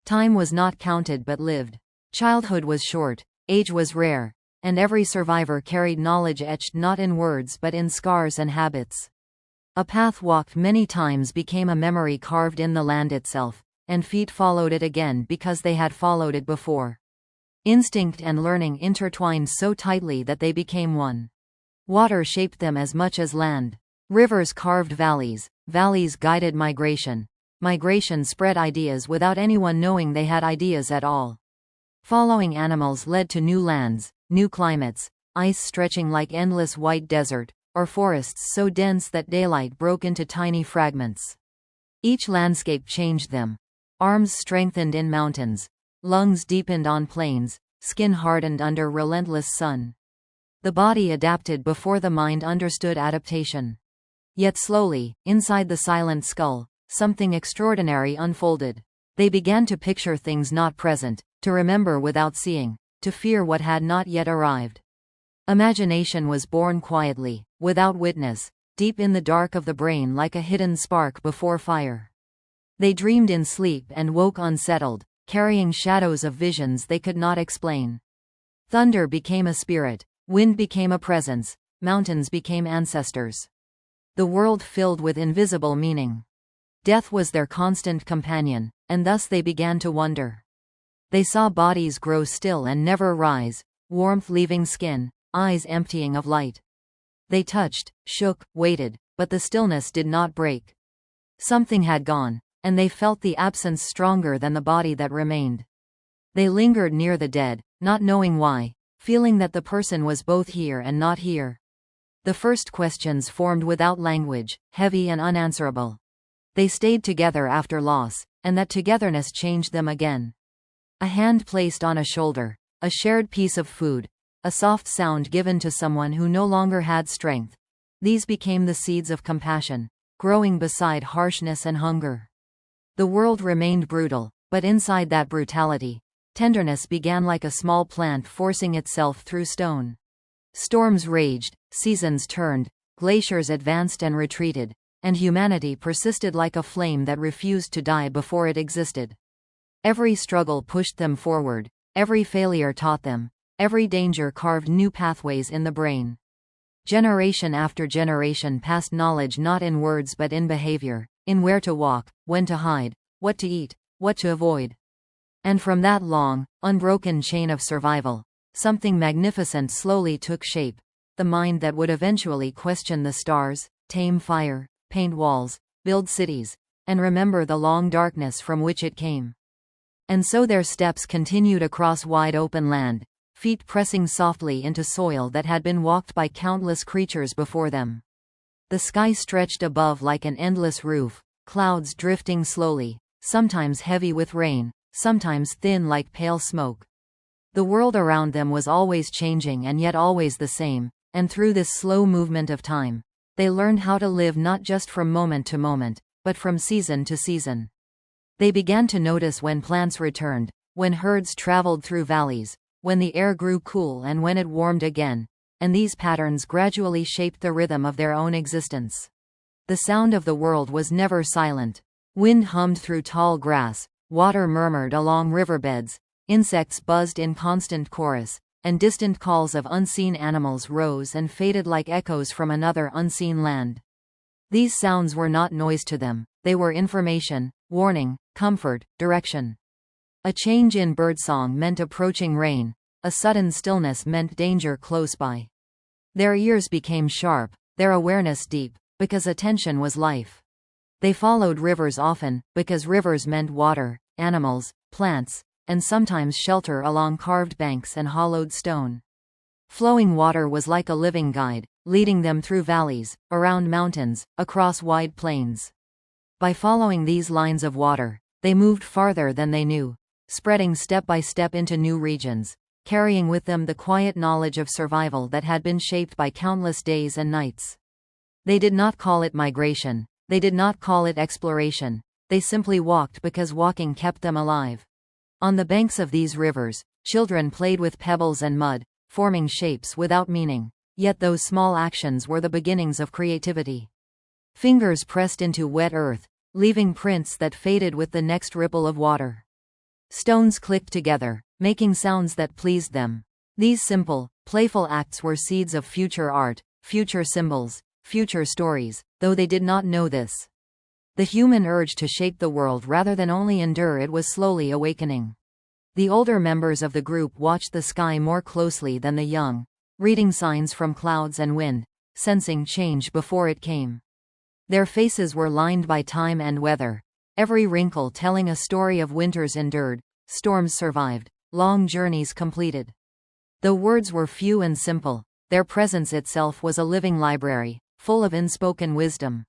Time was not counted but lived. Childhood was short, age was rare, and every survivor carried knowledge etched not in words but in scars and habits. A path walked many times became a memory carved in the land itself, and feet followed it again because they had followed it before. Instinct and learning intertwined so tightly that they became one. Water shaped them as much as land. Rivers carved valleys, valleys guided migration, migration spread ideas without anyone knowing they had ideas at all. Following animals led to new lands, new climates, ice stretching like endless white desert, or forests so dense that daylight broke into tiny fragments. Each landscape changed them. Arms strengthened in mountains, lungs deepened on plains, skin hardened under relentless sun. The body adapted before the mind understood adaptation. Yet slowly, inside the silent skull, something extraordinary unfolded. They began to picture things not present, to remember without seeing, to fear what had not yet arrived. Imagination was born quietly, without witness, deep in the dark of the brain like a hidden spark before fire. They dreamed in sleep and woke unsettled, carrying shadows of visions they could not explain. Thunder became a spirit, wind became a presence, mountains became ancestors. The world filled with invisible meaning. Death was their constant companion, and thus they began to wonder. They saw bodies grow still and never rise, warmth leaving skin, eyes emptying of light. They touched, shook, waited, but the stillness did not break. Something had gone, and they felt the absence stronger than the body that remained. They lingered near the dead, not knowing why, feeling that the person was both here and not here. The first questions formed without language, heavy and unanswerable. They stayed together after loss, and that togetherness changed them again. A hand placed on a shoulder, a shared piece of food, a soft sound given to someone who no longer had strength. These became the seeds of compassion, growing beside harshness and hunger. The world remained brutal, but inside that brutality, tenderness began like a small plant forcing itself through stone. Storms raged, seasons turned, glaciers advanced and retreated, and humanity persisted like a flame that refused to die before it existed. Every struggle pushed them forward, every failure taught them, every danger carved new pathways in the brain. Generation after generation passed knowledge not in words but in behavior, in where to walk, when to hide, what to eat, what to avoid. And from that long, unbroken chain of survival, something magnificent slowly took shape, the mind that would eventually question the stars, tame fire, paint walls, build cities, and remember the long darkness from which it came. And so their steps continued across wide open land, feet pressing softly into soil that had been walked by countless creatures before them. The sky stretched above like an endless roof, clouds drifting slowly, sometimes heavy with rain, sometimes thin like pale smoke. The world around them was always changing and yet always the same, and through this slow movement of time, they learned how to live not just from moment to moment, but from season to season. They began to notice when plants returned, when herds traveled through valleys, when the air grew cool and when it warmed again, and these patterns gradually shaped the rhythm of their own existence. The sound of the world was never silent. Wind hummed through tall grass, water murmured along riverbeds, insects buzzed in constant chorus, and distant calls of unseen animals rose and faded like echoes from another unseen land. These sounds were not noise to them, they were information, warning, comfort, direction. A change in birdsong meant approaching rain, a sudden stillness meant danger close by. Their ears became sharp, their awareness deep, because attention was life. They followed rivers often, because rivers meant water, animals, plants, and sometimes shelter along carved banks and hollowed stone. Flowing water was like a living guide, leading them through valleys, around mountains, across wide plains. By following these lines of water, they moved farther than they knew, spreading step by step into new regions, carrying with them the quiet knowledge of survival that had been shaped by countless days and nights. They did not call it migration, they did not call it exploration, they simply walked because walking kept them alive. On the banks of these rivers, children played with pebbles and mud, forming shapes without meaning, yet those small actions were the beginnings of creativity. Fingers pressed into wet earth, leaving prints that faded with the next ripple of water. Stones clicked together, making sounds that pleased them. These simple, playful acts were seeds of future art, future symbols, future stories, though they did not know this. The human urge to shape the world rather than only endure it was slowly awakening. The older members of the group watched the sky more closely than the young, reading signs from clouds and wind, sensing change before it came. Their faces were lined by time and weather, every wrinkle telling a story of winters endured, storms survived, long journeys completed. Though words were few and simple, their presence itself was a living library, full of unspoken wisdom.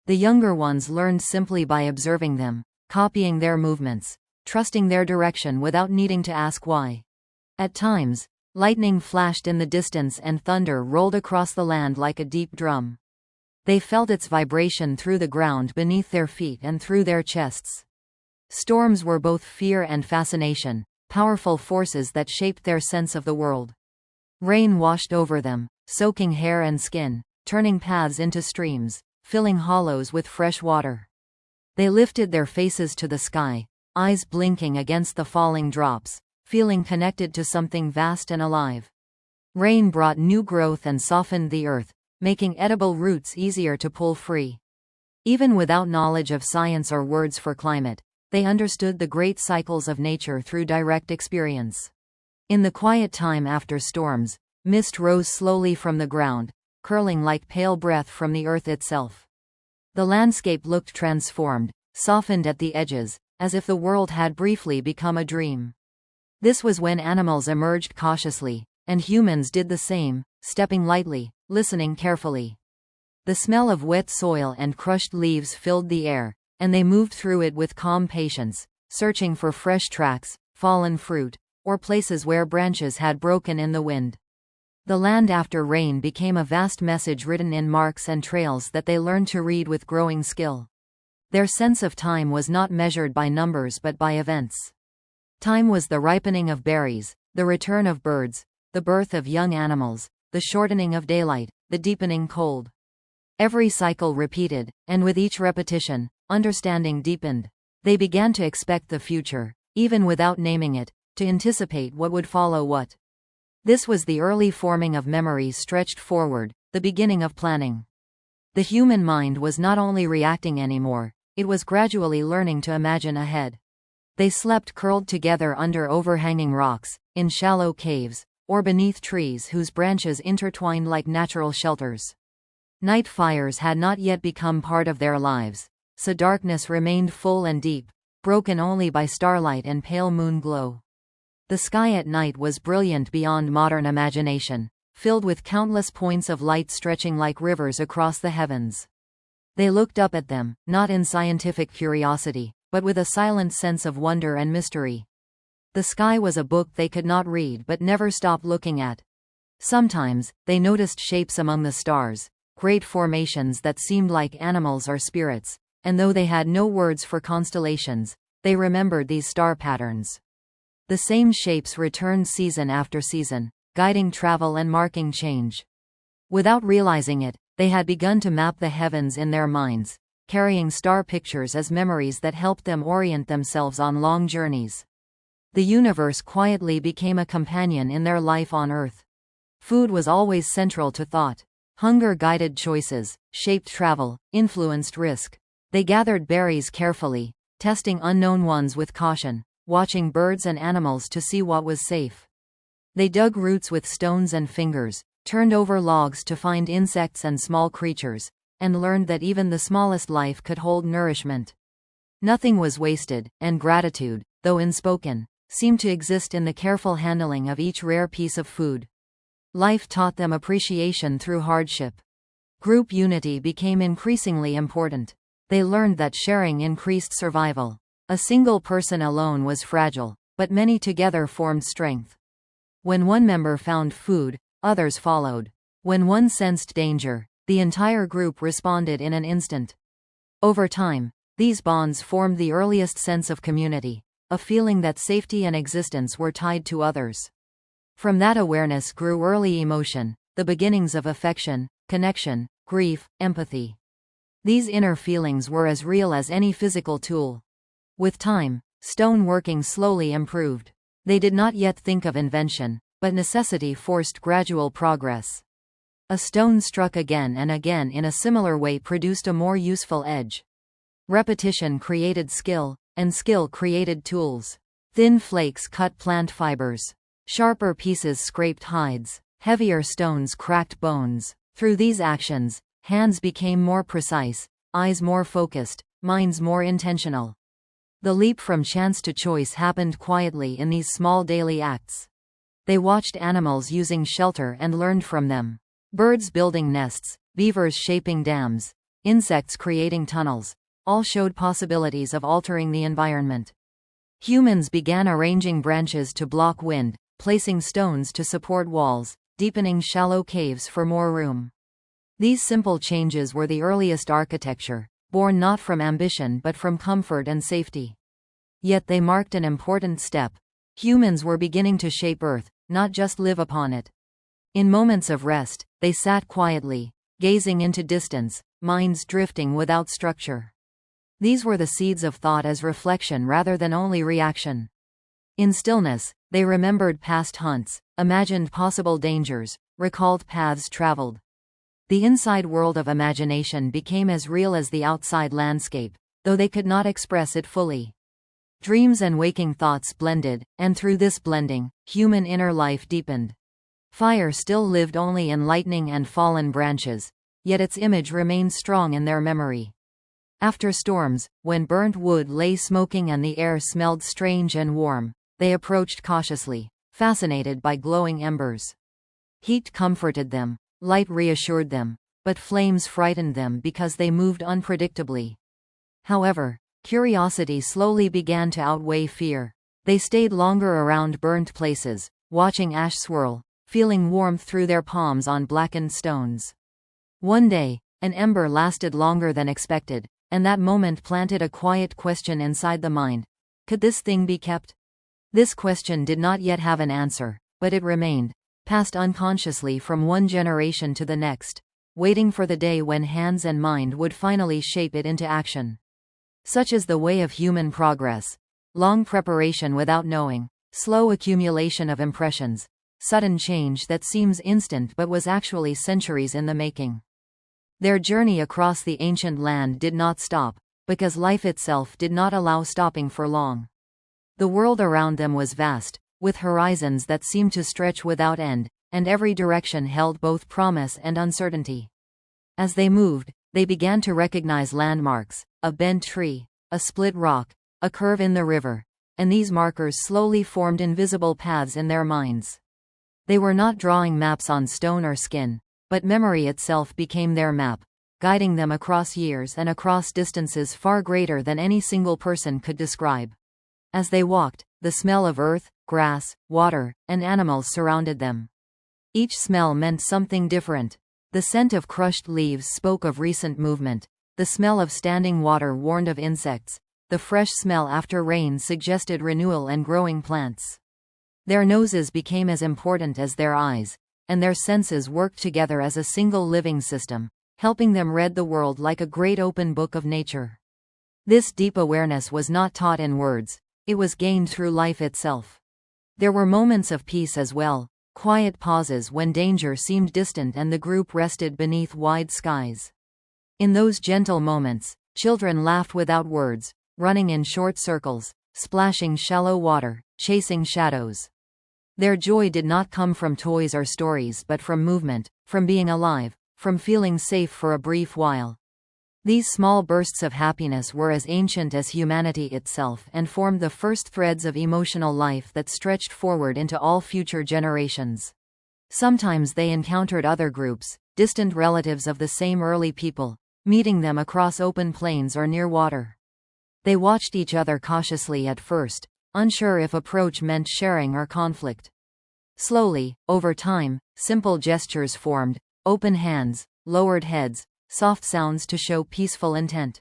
The younger ones learned simply by observing them, copying their movements, trusting their direction without needing to ask why. At times, lightning flashed in the distance and thunder rolled across the land like a deep drum. They felt its vibration through the ground beneath their feet and through their chests. Storms were both fear and fascination, powerful forces that shaped their sense of the world. Rain washed over them, soaking hair and skin, turning paths into streams, filling hollows with fresh water. They lifted their faces to the sky, eyes blinking against the falling drops, feeling connected to something vast and alive. Rain brought new growth and softened the earth, making edible roots easier to pull free. Even without knowledge of science or words for climate, they understood the great cycles of nature through direct experience. In the quiet time after storms, mist rose slowly from the ground, curling like pale breath from the earth itself. The landscape looked transformed, softened at the edges, as if the world had briefly become a dream. This was when animals emerged cautiously, and humans did the same, stepping lightly, listening carefully. The smell of wet soil and crushed leaves filled the air, and they moved through it with calm patience, searching for fresh tracks, fallen fruit, or places where branches had broken in the wind. The land after rain became a vast message written in marks and trails that they learned to read with growing skill. Their sense of time was not measured by numbers but by events. Time was the ripening of berries, the return of birds, the birth of young animals, the shortening of daylight, the deepening cold. Every cycle repeated, and with each repetition, understanding deepened. They began to expect the future, even without naming it, to anticipate what would follow what. This was the early forming of memories stretched forward, the beginning of planning. The human mind was not only reacting anymore, it was gradually learning to imagine ahead. They slept curled together under overhanging rocks, in shallow caves, or beneath trees whose branches intertwined like natural shelters. Night fires had not yet become part of their lives, so darkness remained full and deep, broken only by starlight and pale moon glow. The sky at night was brilliant beyond modern imagination, filled with countless points of light stretching like rivers across the heavens. They looked up at them, not in scientific curiosity, but with a silent sense of wonder and mystery. The sky was a book they could not read but never stopped looking at. Sometimes, they noticed shapes among the stars, great formations that seemed like animals or spirits, and though they had no words for constellations, they remembered these star patterns. The same shapes returned season after season, guiding travel and marking change. Without realizing it, they had begun to map the heavens in their minds, carrying star pictures as memories that helped them orient themselves on long journeys. The universe quietly became a companion in their life on Earth. Food was always central to thought. Hunger guided choices, shaped travel, influenced risk. They gathered berries carefully, testing unknown ones with caution, watching birds and animals to see what was safe. They dug roots with stones and fingers, turned over logs to find insects and small creatures, and learned that even the smallest life could hold nourishment. Nothing was wasted, and gratitude, though unspoken, seemed to exist in the careful handling of each rare piece of food. Life taught them appreciation through hardship. Group unity became increasingly important. They learned that sharing increased survival. A single person alone was fragile, but many together formed strength. When one member found food, others followed. When one sensed danger, the entire group responded in an instant. Over time, these bonds formed the earliest sense of community, a feeling that safety and existence were tied to others. From that awareness grew early emotion, the beginnings of affection, connection, grief, empathy. These inner feelings were as real as any physical tool. With time, stone working slowly improved. They did not yet think of invention, but necessity forced gradual progress. A stone struck again and again in a similar way produced a more useful edge. Repetition created skill, and skill created tools. Thin flakes cut plant fibers. Sharper pieces scraped hides. Heavier stones cracked bones. Through these actions, hands became more precise, eyes more focused, minds more intentional. The leap from chance to choice happened quietly in these small daily acts. They watched animals using shelter and learned from them. Birds building nests, beavers shaping dams, insects creating tunnels, all showed possibilities of altering the environment. Humans began arranging branches to block wind, placing stones to support walls, deepening shallow caves for more room. These simple changes were the earliest architecture, born not from ambition but from comfort and safety. Yet they marked an important step. Humans were beginning to shape Earth, not just live upon it. In moments of rest, they sat quietly, gazing into distance, minds drifting without structure. These were the seeds of thought as reflection rather than only reaction. In stillness, they remembered past hunts, imagined possible dangers, recalled paths traveled. The inside world of imagination became as real as the outside landscape, though they could not express it fully. Dreams and waking thoughts blended, and through this blending, human inner life deepened. Fire still lived only in lightning and fallen branches, yet its image remained strong in their memory. After storms, when burnt wood lay smoking and the air smelled strange and warm, they approached cautiously, fascinated by glowing embers. Heat comforted them, light reassured them, but flames frightened them because they moved unpredictably. However, curiosity slowly began to outweigh fear. They stayed longer around burnt places, watching ash swirl, feeling warmth through their palms on blackened stones. One day, an ember lasted longer than expected, and that moment planted a quiet question inside the mind. Could this thing be kept? This question did not yet have an answer, but it remained, passed unconsciously from one generation to the next, waiting for the day when hands and mind would finally shape it into action. Such is the way of human progress. Long preparation without knowing, slow accumulation of impressions, sudden change that seems instant but was actually centuries in the making. Their journey across the ancient land did not stop, because life itself did not allow stopping for long. The world around them was vast, with horizons that seemed to stretch without end, and every direction held both promise and uncertainty. As they moved, they began to recognize landmarks, a bent tree, a split rock, a curve in the river, and these markers slowly formed invisible paths in their minds. They were not drawing maps on stone or skin, but memory itself became their map, guiding them across years and across distances far greater than any single person could describe. As they walked, the smell of earth, grass, water, and animals surrounded them. Each smell meant something different. The scent of crushed leaves spoke of recent movement. The smell of standing water warned of insects. The fresh smell after rain suggested renewal and growing plants. Their noses became as important as their eyes, and their senses worked together as a single living system, helping them read the world like a great open book of nature. This deep awareness was not taught in words, it was gained through life itself. There were moments of peace as well, quiet pauses when danger seemed distant and the group rested beneath wide skies. In those gentle moments, children laughed without words, running in short circles, splashing shallow water, chasing shadows. Their joy did not come from toys or stories but from movement, from being alive, from feeling safe for a brief while. These small bursts of happiness were as ancient as humanity itself and formed the first threads of emotional life that stretched forward into all future generations. Sometimes they encountered other groups, distant relatives of the same early people, meeting them across open plains or near water. They watched each other cautiously at first, unsure if approach meant sharing or conflict. Slowly, over time, simple gestures formed, open hands, lowered heads, soft sounds to show peaceful intent.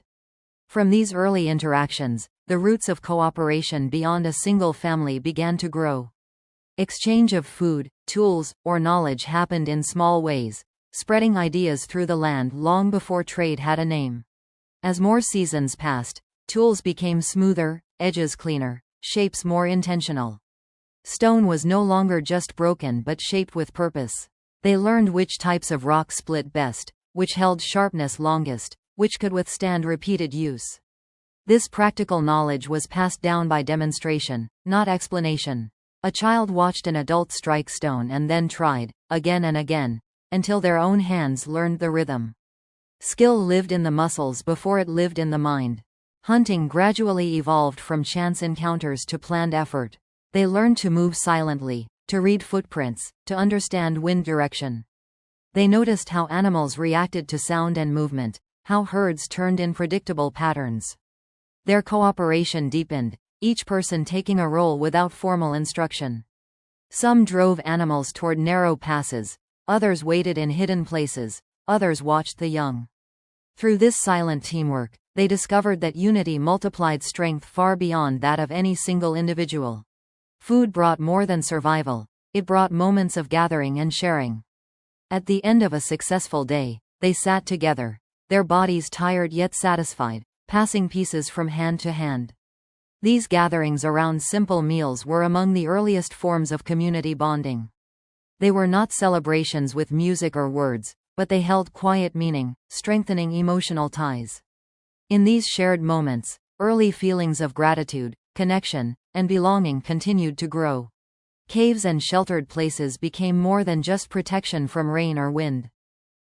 From these early interactions, the roots of cooperation beyond a single family began to grow. Exchange of food, tools, or knowledge happened in small ways, spreading ideas through the land long before trade had a name. As more seasons passed, tools became smoother, edges cleaner, shapes more intentional. Stone was no longer just broken but shaped with purpose. They learned which types of rock split best, which held sharpness longest, which could withstand repeated use. This practical knowledge was passed down by demonstration, not explanation. A child watched an adult strike stone and then tried, again and again, until their own hands learned the rhythm. Skill lived in the muscles before it lived in the mind. Hunting gradually evolved from chance encounters to planned effort. They learned to move silently, to read footprints, to understand wind direction. They noticed how animals reacted to sound and movement, how herds turned in predictable patterns. Their cooperation deepened, each person taking a role without formal instruction. Some drove animals toward narrow passes, others waited in hidden places, others watched the young. Through this silent teamwork, they discovered that unity multiplied strength far beyond that of any single individual. Food brought more than survival, it brought moments of gathering and sharing. At the end of a successful day, they sat together, their bodies tired yet satisfied, passing pieces from hand to hand. These gatherings around simple meals were among the earliest forms of community bonding. They were not celebrations with music or words, but they held quiet meaning, strengthening emotional ties. In these shared moments, early feelings of gratitude, connection, and belonging continued to grow. Caves and sheltered places became more than just protection from rain or wind.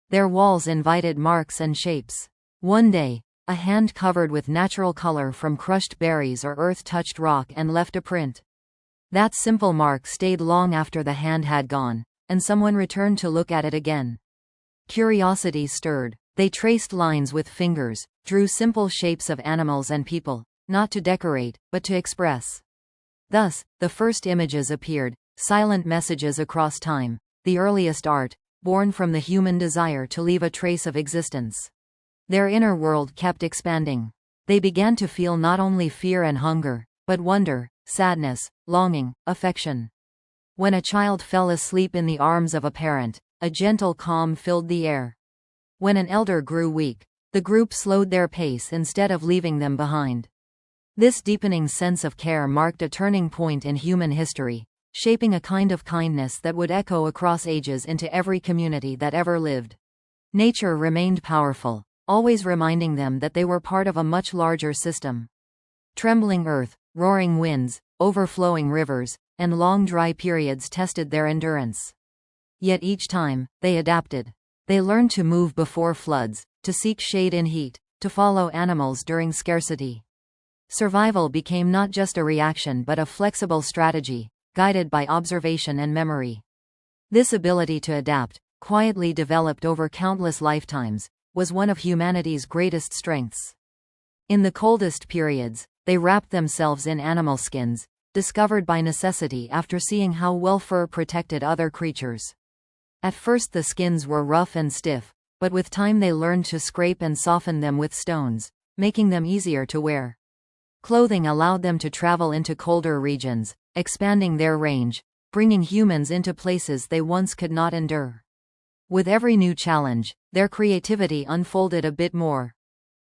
Their walls invited marks and shapes. One day, a hand covered with natural color from crushed berries or earth-touched rock and left a print. That simple mark stayed long after the hand had gone, and someone returned to look at it again. Curiosity stirred. They traced lines with fingers, drew simple shapes of animals and people, not to decorate, but to express. Thus, the first images appeared, silent messages across time, the earliest art, born from the human desire to leave a trace of existence. Their inner world kept expanding. They began to feel not only fear and hunger, but wonder, sadness, longing, affection. When a child fell asleep in the arms of a parent, a gentle calm filled the air. When an elder grew weak, the group slowed their pace instead of leaving them behind. This deepening sense of care marked a turning point in human history, shaping a kind of kindness that would echo across ages into every community that ever lived. Nature remained powerful, always reminding them that they were part of a much larger system. Trembling earth, roaring winds, overflowing rivers, and long dry periods tested their endurance. Yet each time, they adapted. They learned to move before floods, to seek shade in heat, to follow animals during scarcity. Survival became not just a reaction but a flexible strategy, guided by observation and memory. This ability to adapt, quietly developed over countless lifetimes, was one of humanity's greatest strengths. In the coldest periods, they wrapped themselves in animal skins, discovered by necessity after seeing how well fur protected other creatures. At first the skins were rough and stiff, but with time they learned to scrape and soften them with stones, making them easier to wear. Clothing allowed them to travel into colder regions, expanding their range, bringing humans into places they once could not endure. With every new challenge, their creativity unfolded a bit more.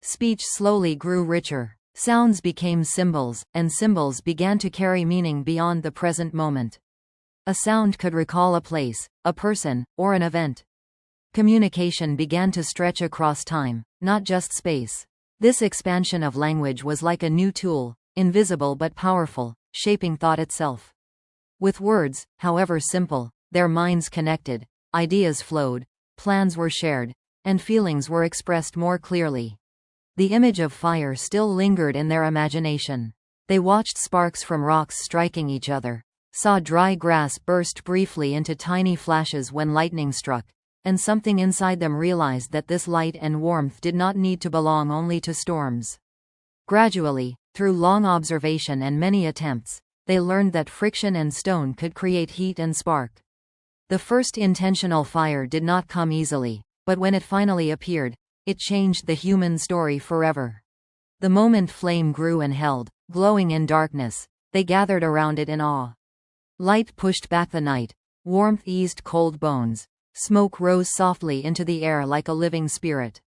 Speech slowly grew richer, sounds became symbols, and symbols began to carry meaning beyond the present moment. A sound could recall a place, a person, or an event. Communication began to stretch across time, not just space. This expansion of language was like a new tool, invisible but powerful, shaping thought itself. With words, however simple, their minds connected, ideas flowed, plans were shared, and feelings were expressed more clearly. The image of fire still lingered in their imagination. They watched sparks from rocks striking each other, saw dry grass burst briefly into tiny flashes when lightning struck, and something inside them realized that this light and warmth did not need to belong only to storms. Gradually, through long observation and many attempts, they learned that friction and stone could create heat and spark. The first intentional fire did not come easily, but when it finally appeared, it changed the human story forever. The moment flame grew and held, glowing in darkness, they gathered around it in awe. Light pushed back the night, warmth eased cold bones, smoke rose softly into the air like a living spirit.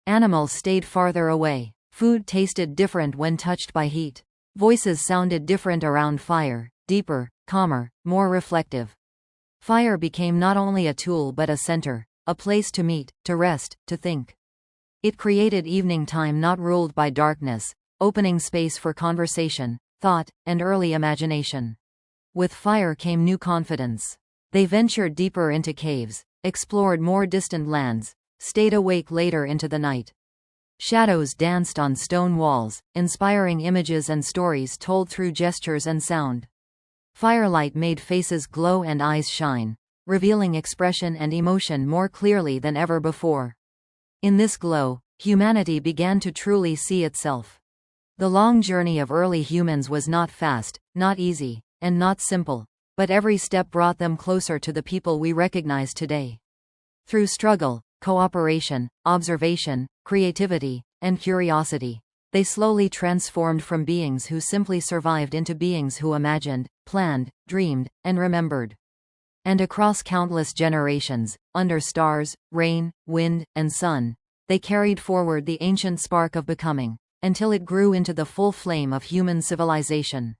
Animals stayed farther away, food tasted different when touched by heat. Voices sounded different around fire, deeper, calmer, more reflective. Fire became not only a tool but a center, a place to meet, to rest, to think. It created evening time not ruled by darkness, opening space for conversation, thought, and early imagination. With fire came new confidence. They ventured deeper into caves, explored more distant lands, stayed awake later into the night. Shadows danced on stone walls, inspiring images and stories told through gestures and sound. Firelight made faces glow and eyes shine, revealing expression and emotion more clearly than ever before. In this glow, humanity began to truly see itself. The long journey of early humans was not fast, not easy, and not simple, but every step brought them closer to the people we recognize today. Through struggle, cooperation, observation, creativity, and curiosity. They slowly transformed from beings who simply survived into beings who imagined, planned, dreamed, and remembered. And across countless generations, under stars, rain, wind, and sun, they carried forward the ancient spark of becoming, until it grew into the full flame of human civilization.